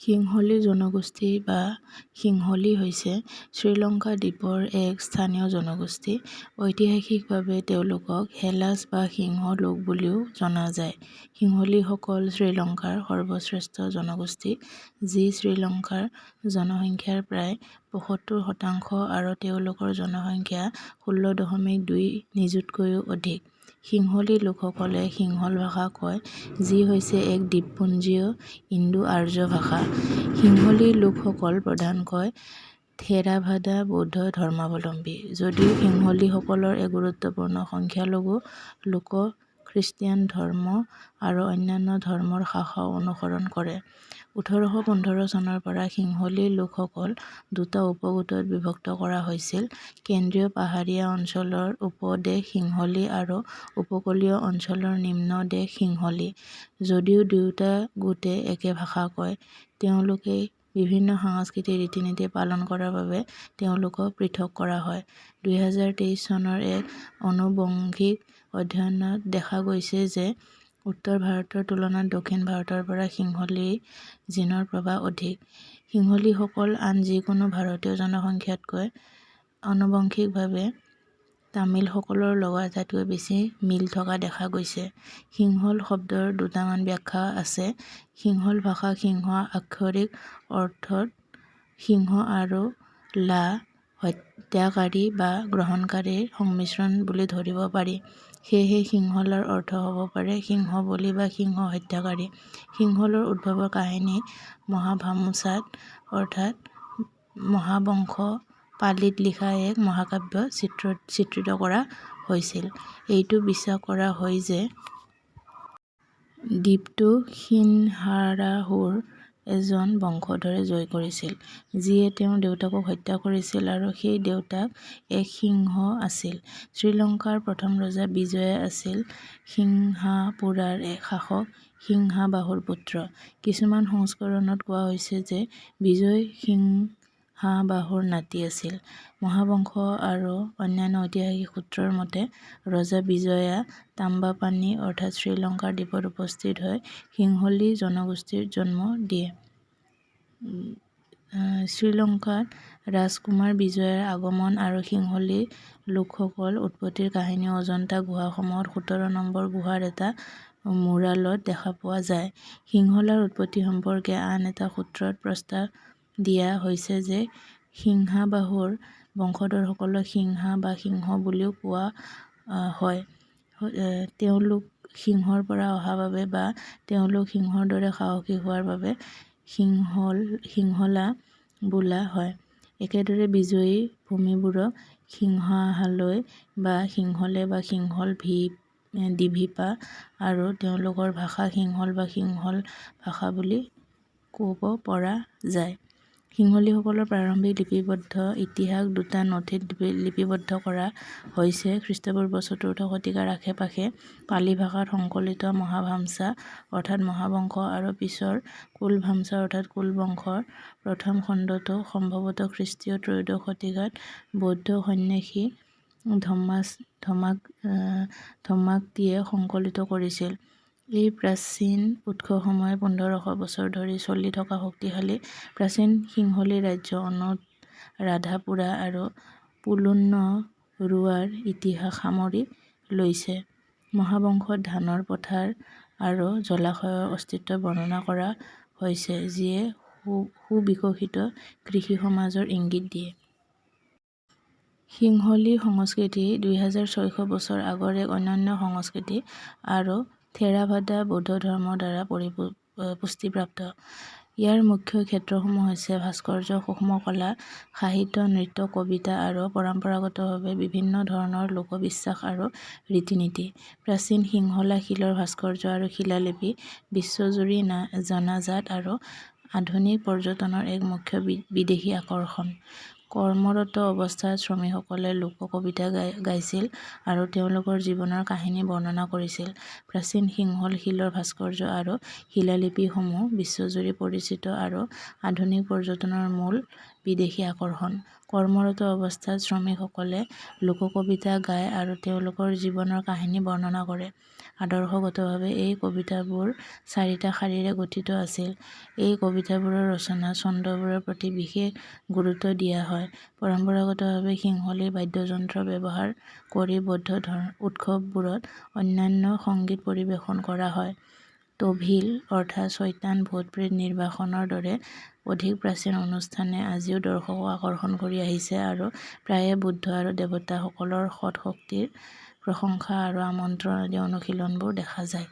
সিংহলী জনগোষ্ঠী বা সিংহলী হৈছে শ্ৰীলংকা দ্বীপৰ এক স্থানীয় জনগোষ্ঠী। ঐতিহাসিকভাৱে তেওঁলোকক হেলাছ বা সিংহ লোক বুলিও জনা যায়। সিংহলীসকল শ্ৰীলংকাৰ সৰ্বশ্ৰেষ্ঠ জনগোষ্ঠী, যি শ্ৰীলংকাৰ জনসংখ্যাৰ প্ৰায় ৭৫% আৰু তেওঁলোকৰ জনসংখ্যা ১৬.২ নিযুতকৈও অধিক। সিংহলী লোকসকলে সিংহল ভাষা কয়, যি হৈছে এক দ্বীপপুঞ্জীয় ইণ্ডো-আৰ্য ভাষা। সিংহলী লোকসকল প্ৰধানকৈ থেৰাভাদা বৌদ্ধ ধৰ্মাৱলম্বী। যদিও সিংহলীসকলৰ এক গুৰুত্বপূৰ্ণ সংখ্যালঘু লোক খ্ৰীষ্টিয়ান ধৰ্ম আৰু অন্যান্য ধৰ্মৰ শাখাও অনুসৰণ কৰে। ১৮১৫ চনৰ পৰা সিংহলী লোকসকল দুটা উপগোটত বিভক্ত কৰা হৈছিল: কেন্দ্ৰীয় পাহাৰীয়া অঞ্চলৰ উপদেশ সিংহলী আৰু উপকূলীয় অঞ্চলৰ নিম্ন দেশ সিংহলী। যদিও দুয়োটা গোটে একে ভাষা কয়, তেওঁলোকে বিভিন্ন সাংস্কৃতিক ৰীতি-নীতি পালন কৰাৰ বাবে তেওঁলোকক পৃথক কৰা হয়। ২০২৩ চনৰ এক আনুবংশিক অধ্যয়নত দেখা গৈছে যে উত্তৰ ভাৰতৰ তুলনাত দক্ষিণ ভাৰতৰ পৰা সিংহলী জিনৰ প্ৰভাৱ অধিক। সিংহলীসকল আন যিকোনো ভাৰতীয় জনসংখ্যাতকৈ আনুবংশিকভাৱে তামিলসকলৰ লগত আটাইতকৈ বেছি মিল থকা দেখা গৈছে। সিংহল শব্দৰ দুটামান ব্যাখ্যা আছে। সিংহল ভাষা সিংহ আক্ষৰিক অৰ্থত সিংহ আৰু লা হত্যাকাৰী বা গ্ৰহণকাৰীৰ সংমিশ্ৰণ বুলি ধৰিব পাৰি। সেয়েহে সিংহলাৰ অৰ্থ হ'ব পাৰে সিংহ বলি বা সিংহ হত্যাকাৰী। সিংহলৰ উদ্ভৱৰ কাহিনী মহাভামোচাত অৰ্থাৎ মহাবংশ পালিত লিখা এক মহাকাব্যত চিত্ৰিত কৰা হৈছিল। এইটো বিশ্বাস কৰা হয় যে দ্বীপটো সিংহাৰাহুৰ এজন বংশধৰে জয় কৰিছিল, যিয়ে তেওঁৰ দেউতাকক হত্যা কৰিছিল আৰু সেই দেউতাক এক সিংহ আছিল। শ্ৰীলংকাৰ প্ৰথম ৰজা বিজয়া আছিল সিংহাপুৰাৰ শাসক সিংহাবাহুৰ পুত্ৰ। কিছুমান সংস্কৰণত কোৱা হৈছে যে বিজয় সিংহাবাহুৰ নাতি আছিল। মহাবংশ আৰু অন্যান্য ঐতিহাসিক সূত্ৰৰ মতে, ৰজা বিজয়া তাম্বাপানী অৰ্থাৎ শ্ৰীলংকাৰ দ্বীপত উপস্থিত হৈ সিংহলী জনগোষ্ঠীৰ জন্ম দিয়ে। শ্ৰীলংকাত ৰাজকুমাৰ বিজয়াৰ আগমন আৰু সিংহলী লোকসকলৰ উৎপত্তিৰ কাহিনী অজন্তা গুহাসমূহত ১৭ নম্বৰ গুহাৰ এটা মুৰালত দেখা পোৱা যায়। সিংহলাৰ উৎপত্তি সম্পৰ্কে আন এটা সূত্ৰত প্ৰস্তাৱ দিয়া হৈছে যে সিংহাবাহুৰ বংশধৰসকলক সিংহা বা সিংহ বুলিও কোৱা হয়। তেওঁলোক সিংহৰ পৰা অহা বাবে বা তেওঁলোক সিংহৰ দৰে সাহসী হোৱাৰ বাবে সিংহলা বোলা হয়। একেদৰে বিজয়ী ভূমিবোৰক সিংহালয় বা সিংহলে বা সিংহল ডিভিপা আৰু তেওঁলোকৰ ভাষা সিংহল বা সিংহল ভাষা বুলি ক'ব পৰা যায়। সিংহলীসকলৰ প্ৰাৰম্ভিক লিপিবদ্ধ ইতিহাস দুটা নথিত লিপিবদ্ধ কৰা হৈছে: খ্ৰীষ্টপূৰ্ব ৪ৰ্থ শতিকাৰ আশে-পাশে পালি ভাষাত সংকলিত মহাভামচা অৰ্থাৎ মহাবংশ আৰু পিছৰ কুলভামচা অৰ্থাৎ কুলবংশৰ প্ৰথম খণ্ডটো সম্ভৱতঃ খ্ৰীষ্টীয় ত্ৰয়োদশ শতিকাত বৌদ্ধ সন্ন্যাসী ধম্মাকটিয়ে সংকলিত কৰিছিল। এই প্ৰাচীন উৎসসমূহে ১৫০০ বছৰ ধৰি চলি থকা শক্তিশালী প্ৰাচীন সিংহলী ৰাজ্য অনুৰাধাপুৰা আৰু পোলোন্নৰুৱাৰ ইতিহাস সামৰি লৈছে। মহাবংশত ধানৰ পথাৰ আৰু জলাশয়ৰ অস্তিত্ব বৰ্ণনা কৰা হৈছে, যিয়ে সুবিকশিত কৃষি সমাজৰ ইংগিত দিয়ে। সিংহলী সংস্কৃতি ২৬০০ বছৰ আগৰ এক অনন্য সংস্কৃতি আৰু থেৰাভাদা বৌদ্ধ ধৰ্মৰ দ্বাৰা পুষ্টিপ্ৰাপ্ত। ইয়াৰ মুখ্য ক্ষেত্ৰসমূহ হৈছে ভাস্কৰ্য, সূক্ষ্ম কলা, সাহিত্য, নৃত্য, কবিতা আৰু পৰম্পৰাগতভাৱে বিভিন্ন ধৰণৰ লোকবিশ্বাস আৰু ৰীতি-নীতি। প্ৰাচীন সিংহলা শিলৰ ভাস্কৰ্য আৰু শিলালিপি বিশ্বজুৰি জনাজাত আৰু আধুনিক পৰ্যটনৰ এক মুখ্য বিদেশী আকৰ্ষণ। কৰ্মৰত অৱস্থাত শ্ৰমিকসকলে লোককবিতা গাইছিল আৰু তেওঁলোকৰ জীৱনৰ কাহিনী বৰ্ণনা কৰিছিল। প্ৰাচীন সিংহল শিলৰ ভাস্কৰ্য আৰু শিলালিপিসমূহ বিশ্বজুৰি পৰিচিত আৰু আধুনিক পৰ্যটনৰ মূল বিদেশী আকৰ্ষণ। কৰ্মৰত অৱস্থাত শ্ৰমিকসকলে লোককবিতা গায় আৰু তেওঁলোকৰ জীৱনৰ কাহিনী বৰ্ণনা কৰে। আদৰ্শগতভাৱে এই কবিতাবোৰ 4টা শাৰীৰে গঠিত আছিল। এই কবিতাবোৰৰ ৰচনা ছন্দবোৰৰ প্ৰতি বিশেষ গুৰুত্ব দিয়া হয়। পৰম্পৰাগতভাৱে সিংহলী বাদ্যযন্ত্ৰ ব্যৱহাৰ কৰি বৌদ্ধ উৎসৱবোৰত অন্যান্য সংগীত পৰিৱেশন কৰা হয়। তভিল অৰ্থাৎ চৈতান ভূত-প্ৰেত নিৰ্বাসনৰ দৰে অধিক প্ৰাচীন অনুষ্ঠানে আজিও দৰ্শকক আকৰ্ষণ কৰি আহিছে আৰু প্ৰায়ে বুদ্ধ আৰু দেৱতাসকলৰ সৎ শক্তিৰ প্ৰশংসা আৰু আমন্ত্ৰণ আদি অনুশীলনবোৰ দেখা যায়।